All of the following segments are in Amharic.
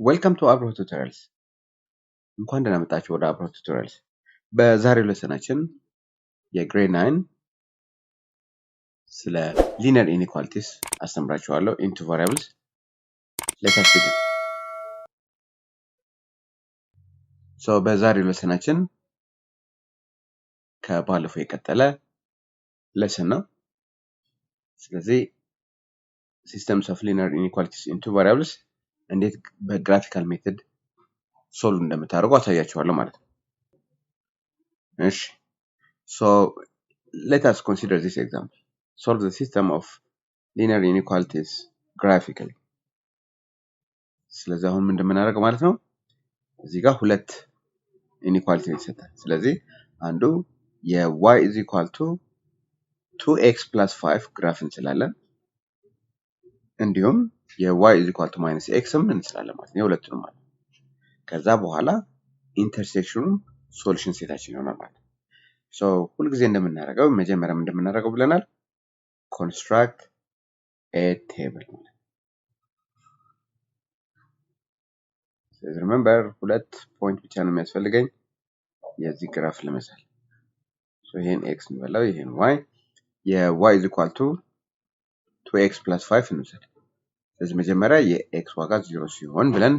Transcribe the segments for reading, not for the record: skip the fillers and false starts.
Welcome to Abro Tutorials. እንኳን ደህና መጣችሁ ወደ Abro Tutorials። በዛሬው ሌሰናችን የግሬድ 9 ስለ linear inequalities አስተምራችኋለሁ into variables. Let us begin. So በዛሬው ሌሰናችን ከባለፈው የቀጠለ ሌሰን ነው። ስለዚህ systems of linear inequalities into variables እንዴት በግራፊካል ሜተድ ሶልቭ እንደምታደርጉ አሳያችኋለሁ ማለት ነው። እሺ So let us consider this example. Solve the system of linear inequalities graphically. ስለዚህ አሁን ምን እንደምናደርገው ማለት ነው እዚህ ጋር ሁለት ኢኒኳሊቲ ይሰጣል። ስለዚህ አንዱ y is equal to 2x plus 5 ግራፍ እንችላለን። እንዲሁም y is equal to minus x እንችላለን ማለት ነው የሁለቱንም ማለት ነው። ከዛ በኋላ ኢንተርሴክሽኑ ሶሉሽን ሴታችን ይሆናል ማለት ነው። So ሁልጊዜ እንደምናደርገው መጀመሪያም እንደምናደርገው ብለናል construct a table. ስለዚህ remember ሁለት ፖይንት ብቻ ነው የሚያስፈልገኝ የዚህ ግራፍ ለመሳል። So ይሄን x እንበለው ይሄን y y is equal to 2x plus 5 እንውሰድ። ስለዚህ መጀመሪያ የx ዋጋ 0 ሲሆን ብለን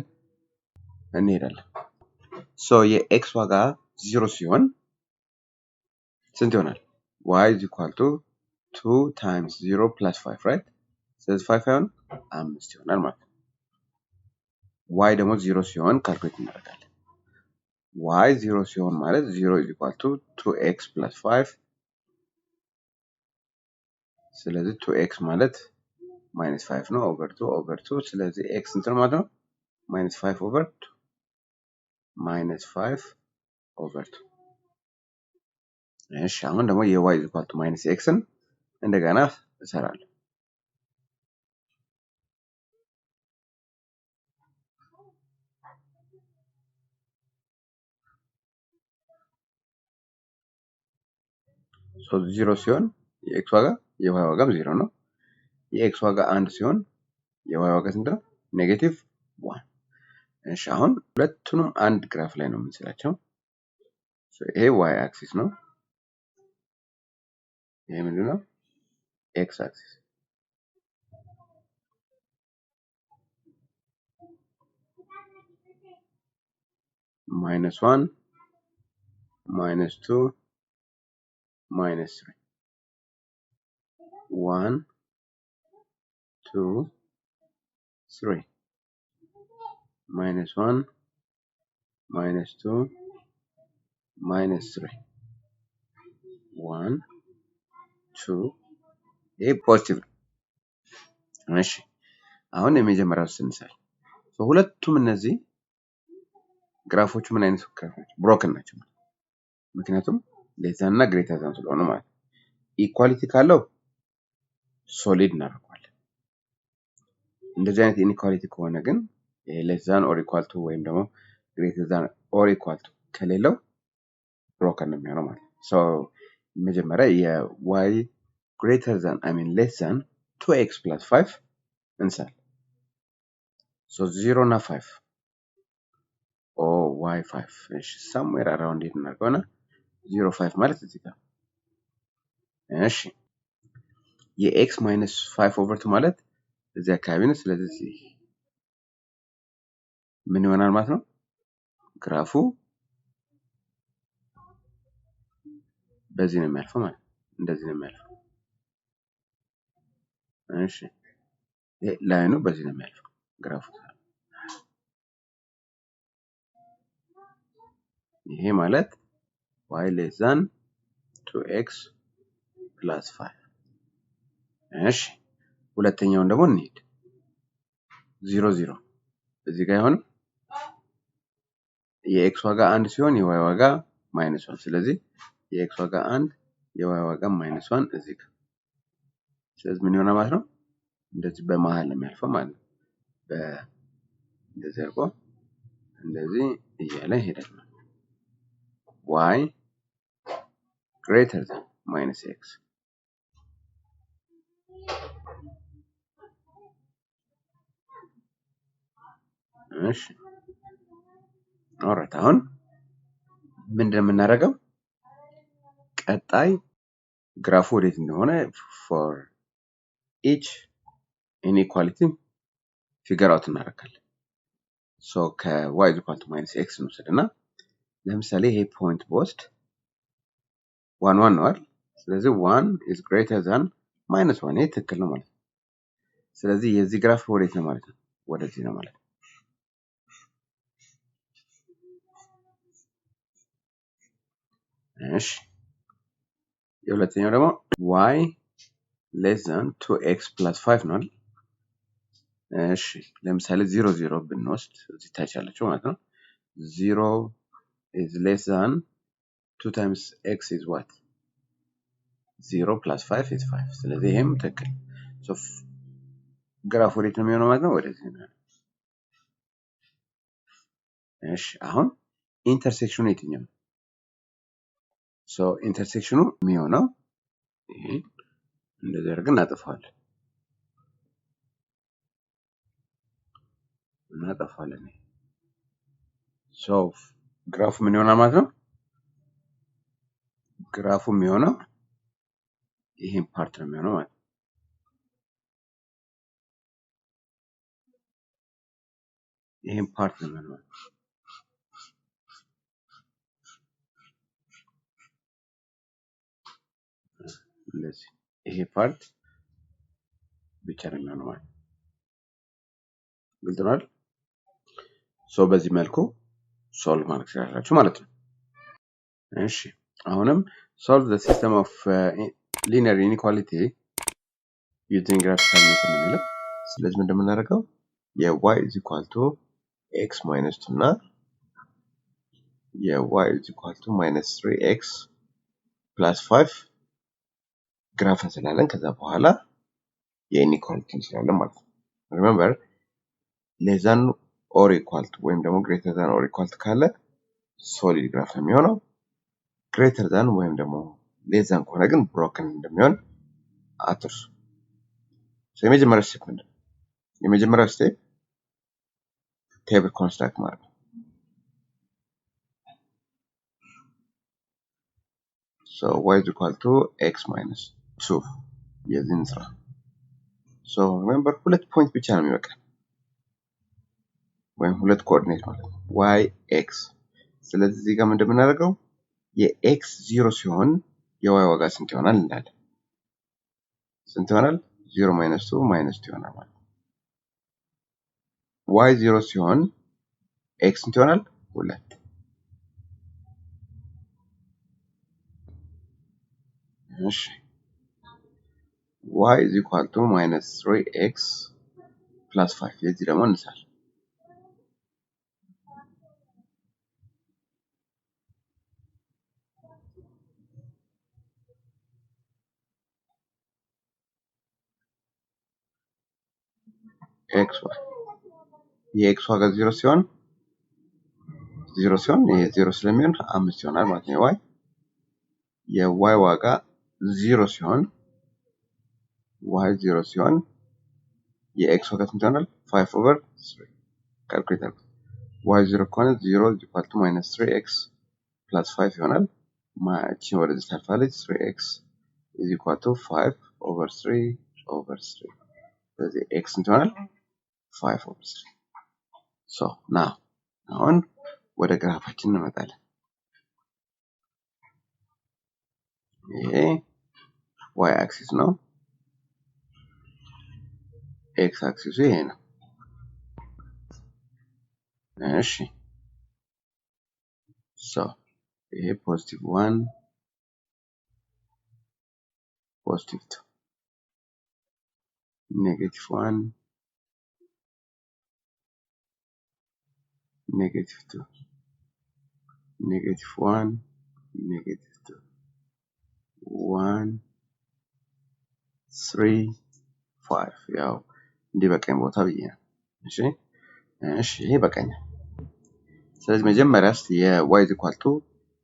እንሄዳለን። So የx ዋጋ 0 ሲሆን ስንት ይሆናል? y is equal to 2 times 0 plus 5 right? ስለዚህ 5 አይሆን 5 ይሆናል ማለት ነው። y ደግሞ 0 ሲሆን ካልኩሌት እናደርጋለን። y 0 ሲሆን ማለት 0 is equal to 2x plus 5 ስለዚህ 2x ማለት minus 5 ነው over 2 ስለዚህ x እንትን ማለት ነው minus 5 over 2 minus 5 over 2 እሺ አሁን ደግሞ y is equal to minus x እንደገና እሰራለሁ። So 0 ሲሆን የx ዋጋ y ዋጋም 0 ነው። የx ዋጋ 1 ሲሆን y ዋጋ ስንት ነው? ኔጌቲቭ 1። እሺ አሁን ሁለቱንም አንድ ግራፍ ላይ ነው የምንስላቸው። ይሄ y አክሲስ ነው። ይሄ ምንድነው? x አክሲስ። -1 -2 -3 1 2 3 -1 -2 -3 1 2 ይሄ ፖዚቲቭ ነው። እሺ አሁን የመጀመሪያው ስንሰራ ሁለቱም እነዚህ ግራፎቹ ምን አይነት ግራፎች ብሮከን ናቸው። ምክንያቱም ሌዛን እና ግሬተር ዛን ስለሆነ ማለት ነው። ኢኳሊቲ ካለው ሶሊድ እናደርገዋለን። እንደዚህ አይነት ኢኒኳሊቲ ከሆነ ግን ሌዛን ኦር ኢኳል ቱ ወይም ደግሞ ግሬተር ዛን ኦር ኢኳል ቱ ከሌለው ብሮከን ነው የሚሆነው ማለት ነው። ሶ መጀመሪያ የy greater than less than 2x plus 5 እንሳል። So 0 እና 5 y5 እሺ somewhere around it እናርገውና 0.5 ማለት እዚህ ጋር እሺ የx minus 5 over 2 ማለት እዚህ አካባቢ ነው። ስለዚህ ምን ይሆናል ማለት ነው? ግራፉ በዚህ ነው የሚያልፈው ማለት እንደዚህ ነው የሚያልፈው። እሺ ላይኑ በዚህ ነው የሚያልፈው ግራፉ። ይሄ ማለት y less than 2x plus 5 እሺ ሁለተኛውን ደግሞ እንሂድ 0 0 እዚህ ጋር ይሆን የx ዋጋ 1 ሲሆን የy ዋጋ -1 ስለዚህ የx ዋጋ 1 የy ዋጋ -1 እዚህ ጋር ስለዚህ ምን ይሆናል ማለት ነው እንደዚህ በመሃል ነው የሚያልፈው ማለት ነው። እንደዚህ አድርጎ እንደዚህ እያለ ይሄዳል። y greater than minus x እሺ ኦልራይት አሁን ምንድነው የምናደርገው? ቀጣይ ግራፉ ወዴት እንደሆነ for each inequality ፊገር አውት እናደርጋለን። ሶ ከy ኢኳል ቱ ማይነስ ኤክስ እንውሰድና ለምሳሌ ይሄ ፖይንት በወስድ 1 1 ነው አይደል? ስለዚህ 1 is greater than minus 1 ይሄ ትክክል ነው ማለት ነው። ስለዚህ የዚህ ግራፍ ወዴት ነው ማለት ነው? ወደዚህ ነው ማለት ነው። እሺ የሁለተኛው ደግሞ y less than 2x plus 5 ነው አይደል? እሺ ለምሳሌ 0 0 ብንወስድ እዚህ ታች ያለችው ማለት ነው 0 is less than 2 times x is what 0 plus 5 is 5 ስለዚህ ይሄም ትክክል ሶ ግራፍ ወዴት ነው የሚሆነው ማለት ነው ወደዚህ ነው እሺ አሁን ኢንተርሴክሽኑ የትኛው ነው ሶ ኢንተርሴክሽኑ የሚሆነው ይሄ እንደዚህ አድርገን እናጠፋለን ሶ ግራፉ ምን ይሆናል ማለት ነው ግራፉ የሚሆነው ይሄን ፓርት ነው የሚሆነው ማለት ነው ይሄን ፓርት ነው የሚሆነው እንደዚህ ይሄ ፓርት ብቻ ነው የሚሆነው ማለት ነው ግልጽ ነው አይደል ሶ በዚህ መልኩ ሶልቭ ማድረግ ትችላላችሁ ማለት ነው እሺ አሁንም solve the system of linear inequality using graphical method ነው የሚለው ስለዚህ ምንድነው የምናደርገው y is equal to x minus 2 እና y is equal to minus 3x plus 5 ግራፍ እንስላለን ከዛ በኋላ የኢኒኳሊቲ እንስላለን ማለት ነው remember less than or equal to ወይም ደግሞ greater than or equal to ካለ ሶሊድ ግራፍ ነው የሚሆነው greater than ወይም ደግሞ less than ከሆነ ግን broken እንደሚሆን አትርሱ የመጀመሪያው ስቴፕ ምንድነው የመጀመሪያው ስቴፕ ቴብል ኮንስትራክት ማለት ነው so y is equal to x minus 2 የዚህን ስራ so remember ሁለት ፖይንት ብቻ ነው የሚበቃ ወይም ሁለት ኮኦርዲኔት ማለት ነው y x ስለዚህ እዚህ ጋር ምንድነው የምናደርገው የx 0 ሲሆን የy ዋጋ ስንት ይሆናል እንላለን ስንት ይሆናል 0 minus 2 minus 2 ይሆናል ማለት y 0 ሲሆን x ስንት ይሆናል 2 እሺ y is equal to minus 3x plus 5 የዚህ ደግሞ እንሳል x y የx ዋጋ 0 ሲሆን ይሄ 0 ስለሚሆን 5 ይሆናል ማለት ነው y የy ዋጋ 0 ሲሆን y 0 ሲሆን የx ዋጋ ስንት ይሆናል 5 over 3 ካልኩሌት አድርጉ y 0 ከሆነ 0 is equal to minus 3x plus 5 ይሆናል ማቺ ወደዚህ ታልፋለች 3x is equal to 5 over 3 over 3 ስለዚህ x ስንት ይሆናል 5 over 3 so now አሁን ወደ ግራፋችን እንመጣለን ይሄ y axis ነው x axis ይሄ ነው እሺ so ይሄ ፖዚቲቭ 1 ፖዚቲቭ 2 ኔጌቲቭ 1 ኔጌቲቭ 2 ኔጌቲቭ 1 ኔጌቲቭ 2 1 3 5 ያው እንዲህ በቀኝ ቦታ ብዬ ነው እሺ እሺ ይሄ በቀኛል ስለዚህ መጀመሪያ እስቲ የy is equal to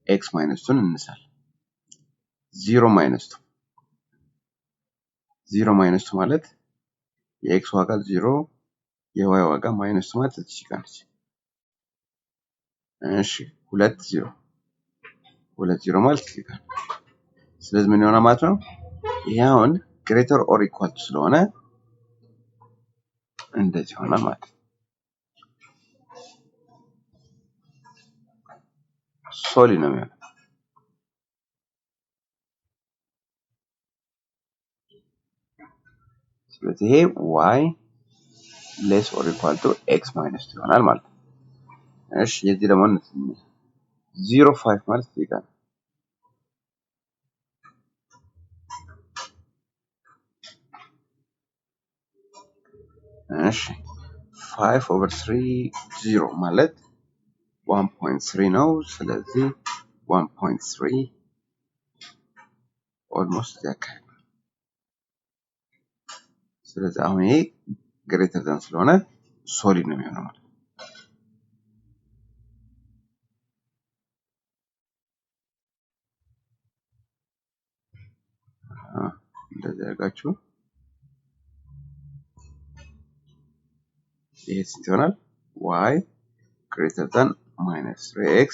x minus 2 እንሳል 0 minus 2 0 minus 2 ማለት የx ዋጋ 0 የዋይ ዋጋ ማይነስ ማለት እዚህ ጋር ነች። እሺ 2 0 ማለት እዚህ ጋር። ስለዚህ ምን ይሆናል ማለት ነው? ይሄ አሁን ግሬተር ኦር ኢኳል ቱ ስለሆነ እንደዚህ ይሆናል ማለት ነው። ሶሊድ ነው የሚሆነው። ስለዚህ ይሄ y less or equal to x minus 2 ይሆናል ማለት ነው። እሺ የዚህ ደግሞ 0.5 ማለት እዚህ ጋር እሺ 5/3 0 ማለት 1.3 ነው። ስለዚህ 1.3 ኦልሞስት ያካል። ስለዚህ አሁን ይሄ ግሬተር ዛን ስለሆነ ሶሊድ ነው የሚሆነው ማለት ነው። እንደዚህ አድርጋችሁ ይሄ ስንት ይሆናል? y greater than minus 3x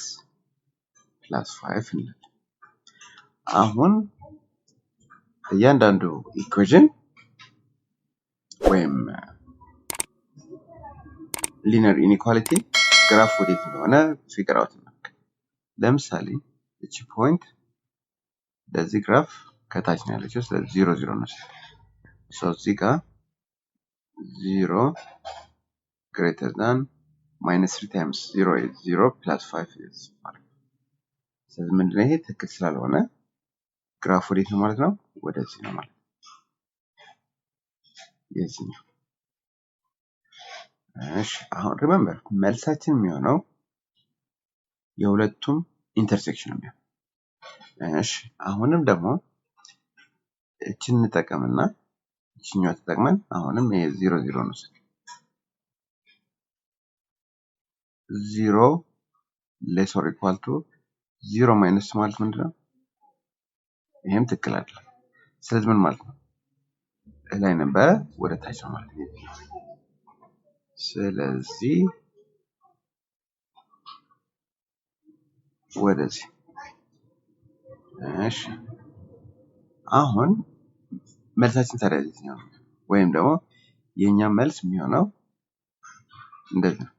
plus 5 እንላለን። አሁን እያንዳንዱ ኢኩዌሽን ወይም ሊነር ኢኒኳሊቲ ግራፍ ወዴት እንደሆነ ፊገር አውት እናድርግ። ለምሳሌ እቺ ፖይንት ለዚህ ግራፍ ከታች ነው ያለችው። ስለዚህ 0 0 ነው። እዚህ ጋር 0 greater than minus 3 times 0 is 0 plus 5 is 5። ስለዚህ ምንድነው ይሄ ትክክል ስላልሆነ ግራፍ ወዴት ነው ማለት ነው? ወደዚህ ነው ማለት ነው። የዚህ ነው። እሺ አሁን ሪሜምበር መልሳችን የሚሆነው የሁለቱም ኢንተርሴክሽን ነው። እሺ አሁንም ደግሞ እቺን እንጠቀምና እቺኛው ተጠቅመን አሁንም ይሄ 0 0 ነው። 0 less or equal to 0 minus ማለት ምንድነው? ይሄም ትክክል አይደለም። ስለዚህ ምን ማለት ነው? ላይ ነበር ወደ ታች ነው ማለት ነው። ስለዚህ ወደዚህ እሺ አሁን መልሳችን ታዲያ እዚህ ነው ወይም ደግሞ የኛ መልስ የሚሆነው እንደዚህ ነው።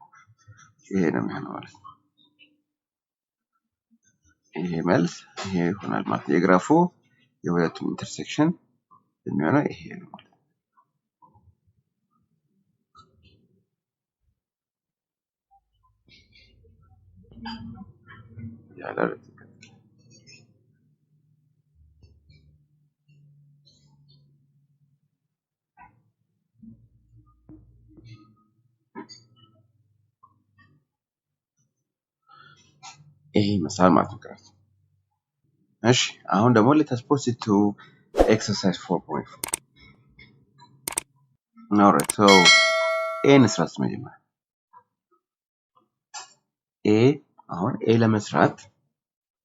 ይሄ ነው የሚሆነው ማለት ነው። ይሄ መልስ ይሄ ይሆናል ማለት ነው። የግራፉ የሁለቱም ኢንተርሴክሽን የሚሆነው ይሄ ነው ማለት ነው። ያላረ ይሄ ይመስላል ማለት ነው ግራፍ። እሺ አሁን ደግሞ let us proceed to exercise 4.4. alright so a እንስራስ መጀመሪያ a አሁን a ለመስራት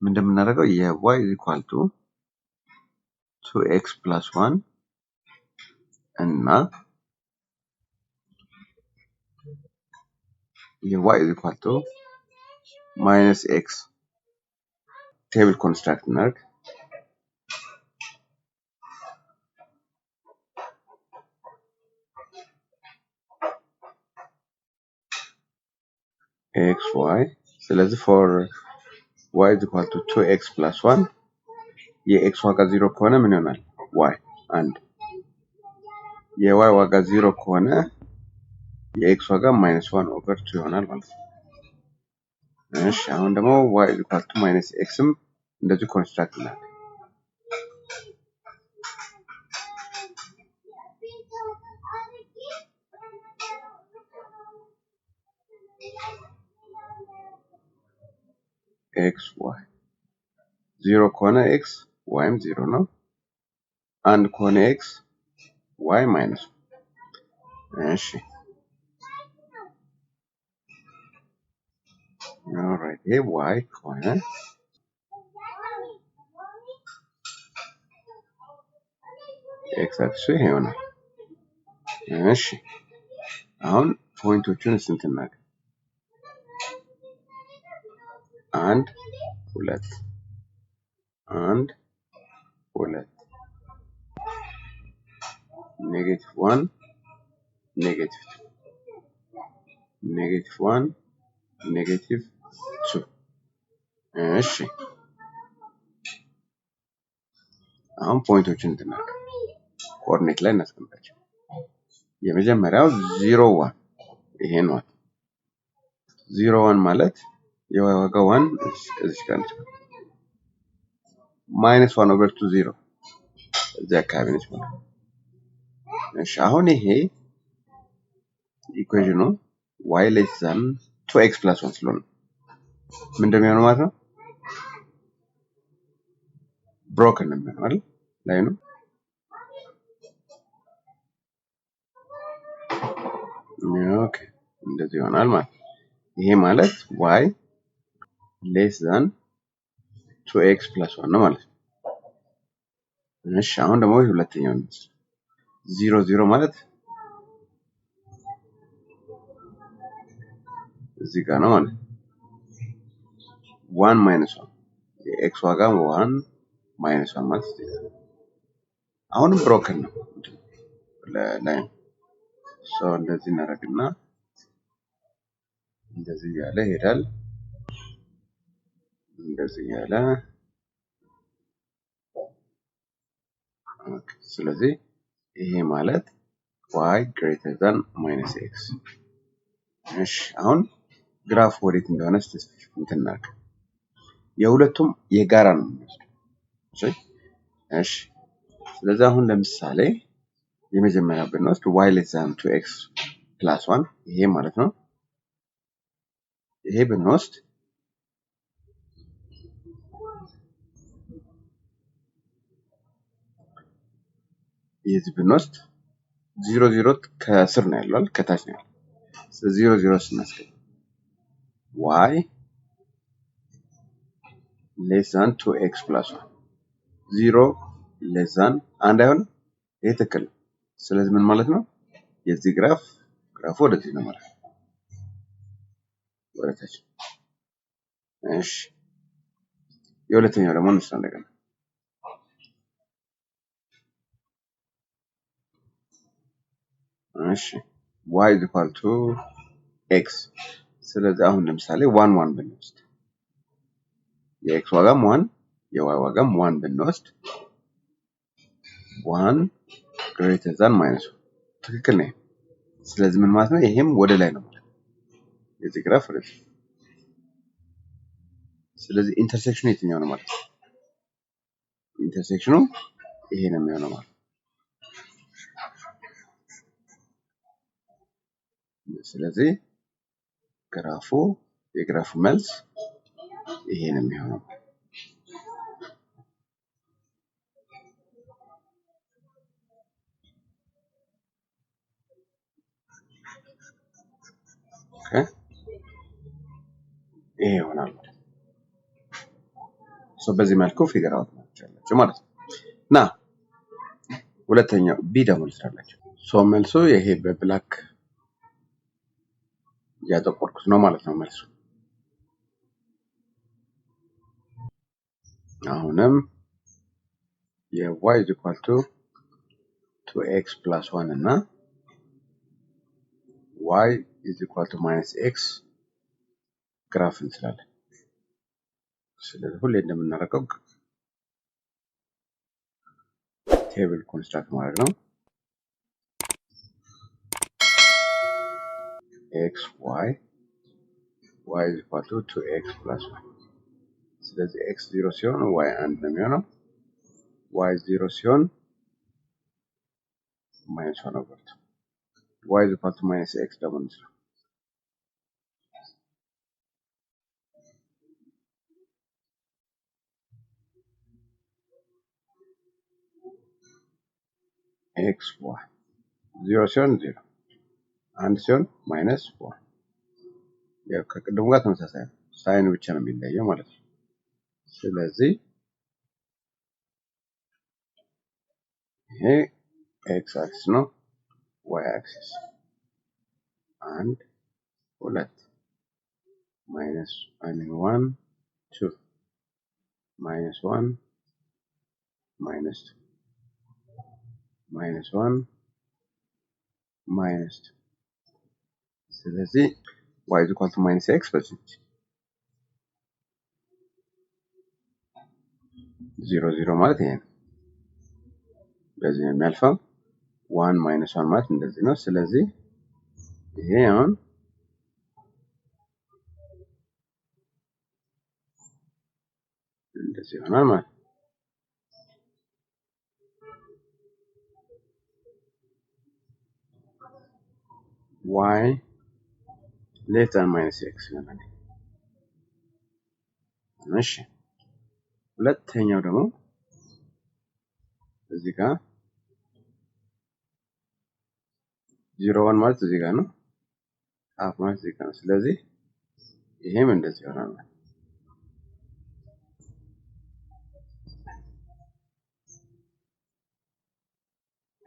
ምን እንደምናደርገው y is equal to 2x plus 1 እና y is equal to minus x table construct እናድርግ። xy ስለዚህ for y is equal to 2x plus 1 የx ዋጋ 0 ከሆነ ምን ይሆናል? y አንድ የy ዋጋ 0 ከሆነ የx ዋጋ -1/2 ይሆናል ማለት ነው። እሺ አሁን ደግሞ y is equal to minus xም እንደዚህ ኮንስትራክት እናድርግ። x y 0 ከሆነ x y ም 0 ነው። አንድ ከሆነ x y ማይነስ እሺ alright ይሄ y ከሆነ x አክሱ ይሄ ይሆናል። እሺ አሁን ፖይንቶቹን ስንት እናገኝ? 1 2 1 2 -1 -2 -1 -2 እሺ አሁን ፖይንቶቹን እንድናገኝ ኮኦርዲኔት ላይ እናስቀምጣቸው። የመጀመሪያው 0 1 ይሄ ነው። 0 1 ማለት የዋጋ 1 እዚህ ጋር ነች። -1/2 0 እዚህ አካባቢ ነች ማለት ነው። እሺ አሁን ይሄ ኢኩዌሽኑ y less than 2x plus 1 ስለሆነ ምን እንደሚሆነው ማለት ነው? ብሮከን ነው የሚሆነው አይደል? ላይ ነው ኦኬ እንደዚህ ይሆናል ማለት ነው። ይሄ ማለት y less than 2x plus 1 ነው ማለት ነው። እሺ አሁን ደግሞ ሁለተኛው ነው 0 0 ማለት እዚህ ጋር ነው ማለት ነው። 1 minus 1 የኤክስ ዋጋ 1 minus 1 ማለት አሁንም ብሮከን ነው ላይ ሰው እንደዚህ እናደርግና እንደዚህ ያለ ይሄዳል። እንደዚህ ያለ ስለዚህ ይሄ ማለት y greater than minus x። እሺ አሁን ግራፍ ወዴት እንደሆነ እንትን እናድርግ። የሁለቱም የጋራ ነው የሚወስደው። እሺ ስለዚህ አሁን ለምሳሌ የመጀመሪያ ብንወስድ y less than 2x plus 1 ይሄ ማለት ነው። ይሄ ብንወስድ የዚህ ብንወስድ 0 0 ከስር ነው ያለው ከታች ነው ያለው። ስለዚህ 0 0 ስናስገባ y less than 2x plus 1 0 less than አንድ አይሆን ይሄ ትክክል። ስለዚህ ምን ማለት ነው? የዚህ ግራፉ ወደዚህ ነው ማለት ነው። ወደታች። እሺ የሁለተኛው ደግሞ እንስራ እንደገና እሺ y is equal to x። ስለዚህ አሁን ለምሳሌ 1 1 ብንወስድ የx ዋጋም 1 የy ዋጋም 1 ብንወስድ 1 greater than minus 1 ትክክል ነው። ስለዚህ ምን ማለት ነው? ይሄም ወደ ላይ ነው ማለት ነው። የዚህ ግራፍ ወደዚህ። ስለዚህ ኢንተርሴክሽኑ የትኛው ነው ማለት ነው? ኢንተርሴክሽኑ ይሄ ነው የሚሆነው ማለት ነው። ስለዚህ የግራፉ መልስ ይሄ ነው የሚሆነው። ኦኬ ይሄ ይሆናል። በዚህ መልኩ ፊገር አውት ማድረግ ማለት ነው። ና ሁለተኛው ቢ ደግሞ ልስራላችሁ። መልሱ ይሄ በብላክ ያጠቆርኩት ነው ማለት ነው መልሱ። አሁንም y is equal to 2x plus 1 እና y is equal to minus x ግራፍ እንስራለን። ስለዚህ ሁሌ እንደምናደርገው ቴብል ኮንስትራክት ማድረግ ነው። x y is equal to 2x plus 1 ስለዚህ x 0 ሲሆን y 1 ነው የሚሆነው። y 0 ሲሆን minus 1 over 2 y is equal to minus x ደግሞ እንስራ። x y 0 ሲሆን 0 1 ሲሆን minus 1 ያው ከቅድሙ ጋር ተመሳሳይ ነው። ሳይኑ ብቻ ነው የሚለየው ማለት ነው። ስለዚህ ይሄ x አክሲስ ነው y አክሲስ 1 2 minus 1 2 minus 1 minus 2 minus 1 minus 2 ስለዚህ y is equal to minus x በዚህ 0 0 ማለት ይሄ ነው በዚህ ነው የሚያልፈው 1 minus 1 ማለት እንደዚህ ነው ስለዚህ ይሄ አሁን እንደዚህ ይሆናል ማለት y less than minus x ይሆናል እሺ ሁለተኛው ደግሞ እዚህ ጋር 0 1 ማለት እዚህ ጋር ነው half ማለት እዚህ ጋር ነው ስለዚህ ይሄም እንደዚህ ይሆናል ማለት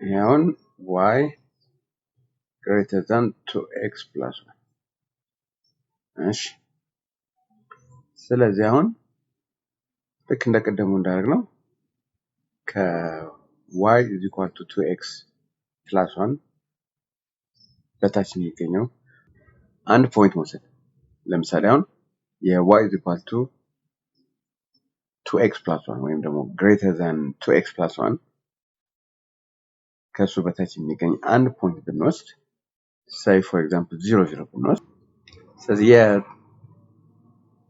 ይሄውን y greater than 2x plus 1 እሺ ስለዚህ አሁን ልክ እንደቀደሙ እንዳደረግነው ከ y is equal to 2x plus 1 በታች የሚገኘው አንድ ፖይንት መውሰድ ለምሳሌ አሁን y is equal to 2x plus 1 ወይም ደግሞ greater than 2x plus 1 ከሱ በታች የሚገኝ አንድ ፖይንት ብንወስድ say for example 0 0 ብንወስድ ስለዚህ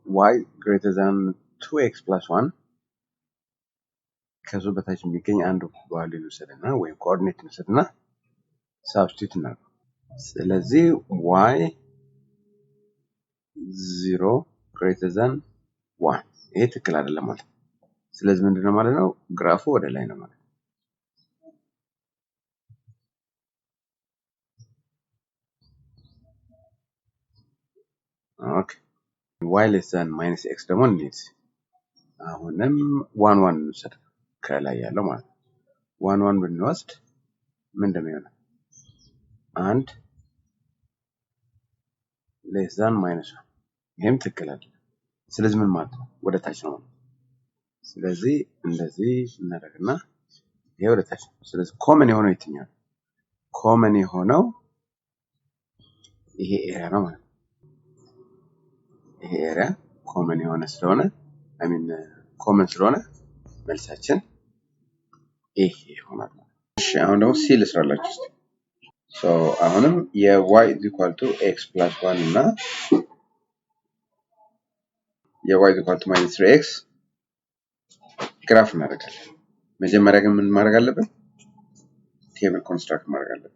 y greater than 2x plus 1 ከሱ በታች የሚገኝ አንድ ቫልዩ እንወስድና ወይም ኮኦርዲኔት እንወስድና ሳብስቲቱት እናድርግ ስለዚህ y 0 greater than 1 ይሄ ትክክል አይደለም ማለት ስለዚህ ምንድነው ማለት ነው ግራፉ ወደ ላይ ነው ማለት ኦኬ y less than minus x ደግሞ እንዴት አሁንም 1 1 እንውሰድ ከላይ ያለው ማለት 1 1 ብንወስድ ምንድነው የሚሆነው አንድ less than minus 1 ይሄም ትክክል አይደለም ስለዚህ ምን ማለት ነው ወደ ታች ነው ስለዚህ እንደዚህ እናደርግና ይሄ ወደ ታች ስለዚህ ኮመን የሆነው የትኛው ኮመን የሆነው ይሄ ኤሪያ ነው ማለት ይሄ ኤሪያ ኮመን የሆነ ስለሆነ አይ ሚን ኮመን ስለሆነ መልሳችን ይሄ ይሆናል እሺ አሁን ደግሞ ሲ ልስራላችሁ ሶ አሁንም y is equal to x plus 1 እና y is equal to minus 3x ግራፍ እናደርጋለን መጀመሪያ ግን ምን ማድረግ አለብን ቴብል ኮንስትራክት ማድረግ አለብን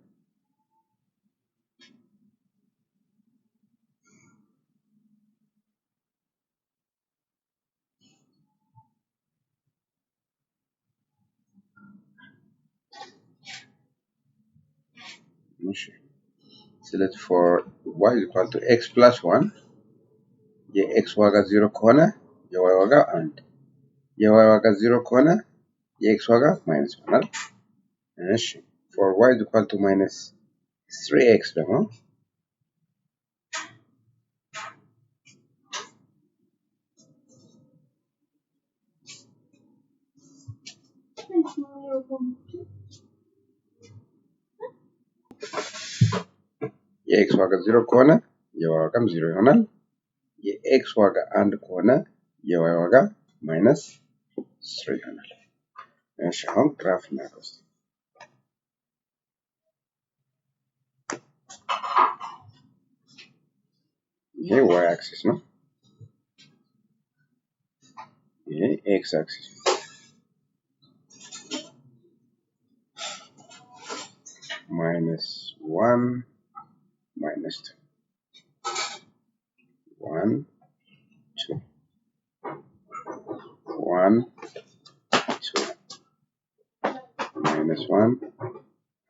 እሺ ስለዚህ for y is equal to x plus 1 የx ዋጋ 0 ከሆነ የy ዋጋ 1 የy ዋጋ 0 ከሆነ የx ዋጋ ማይነስ ይሆናል እሺ for y is equal to minus 3x ደግሞ የx ዋጋ 0 ከሆነ የy ዋጋም 0 ይሆናል የx ዋጋ 1 ከሆነ የy ዋጋ ማይነስ 3 ይሆናል እሺ አሁን ግራፍ እናድርግ ይሄ y axis ነው ይሄ x axis minus 1 minus 2 1 2 1 2 minus 1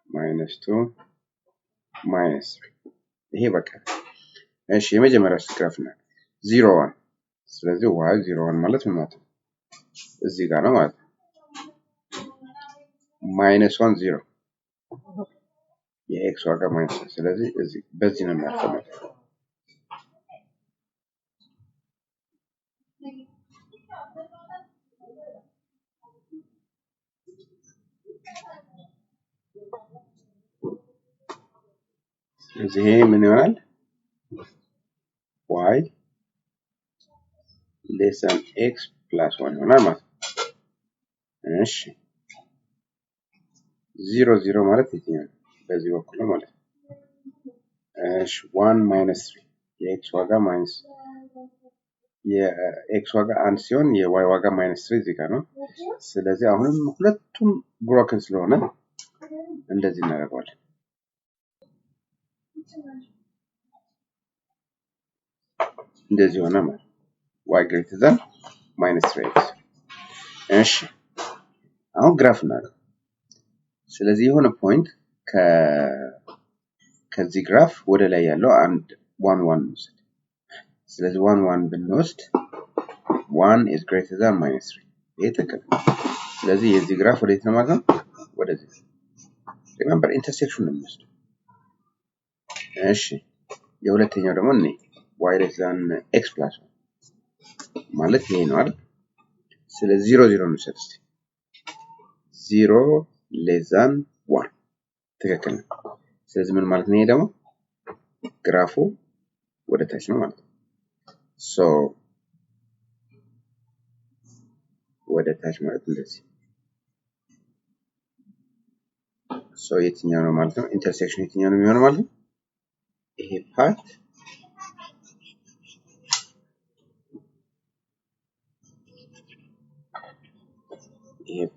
minus 2 minus 3 ይሄ በቃ እሺ የመጀመሪያው ግራፍ ነው 0 1 ስለዚህ y 0 1 ማለት ምን ማለት ነው እዚህ ጋር ነው ማለት ነው minus 1 0 የኤክስ ዋጋ ማይነስ ነው። ስለዚህ እዚህ በዚህ ነው የሚያልፈው ማለት ነው። ስለዚህ ይሄ ምን ይሆናል? y less than x plus 1 ይሆናል ማለት ነው። እሺ 0 0 ማለት የትኛው ነው? በዚህ በኩል ነው ማለት ነው። እሺ 1 minus 3 የኤክስ ዋጋ ማይነስ የኤክስ ዋጋ አንድ ሲሆን የዋይ ዋጋ ማይነስ 3 እዚህ ጋር ነው። ስለዚህ አሁንም ሁለቱም ብሮከን ስለሆነ እንደዚህ እናደርገዋለን። እንደዚህ ሆነ ማለት y greater than minus 3x። እሺ አሁን ግራፍ እናደርግ። ስለዚህ የሆነ ፖይንት ከዚህ ግራፍ ወደ ላይ ያለው አንድ 1 1 እንውሰድ። ስለዚህ 1 1 ብንወስድ 1 is greater than minus 3 ይሄ ትክክል። ስለዚህ የዚህ ግራፍ ወዴት ነው ማለት ነው? ወደዚህ። ሪሜምበር ኢንተርሴክሽን ነው የምንወስደው። እሺ የሁለተኛው ደግሞ እኔ y less than x plus 1 ማለት ይሄ ነው አይደል? ስለዚህ 0 0 እንውሰድ እስቲ 0 less than 1 ትክክል ነው። ስለዚህ ምን ማለት ነው? ይሄ ደግሞ ግራፉ ወደ ታች ነው ማለት ነው። ሶ ወደ ታች ማለት እንደዚህ። ሶ የትኛው ነው ማለት ነው? ኢንተርሴክሽን የትኛው ነው የሚሆነው ማለት ነው? ይሄ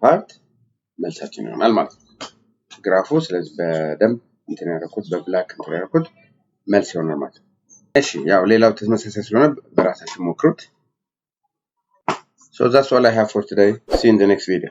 ፓርት መልሳችን ይሆናል ማለት ነው ግራፉ። ስለዚህ በደንብ እንትን ያደረኩት በብላክ እንትን ያደረኩት መልስ ይሆናል ማለት ነው። እሺ ያው ሌላው ተመሳሳይ ስለሆነ በራሳችሁ ሞክሩት። So that's all I have for today. See you in the next video.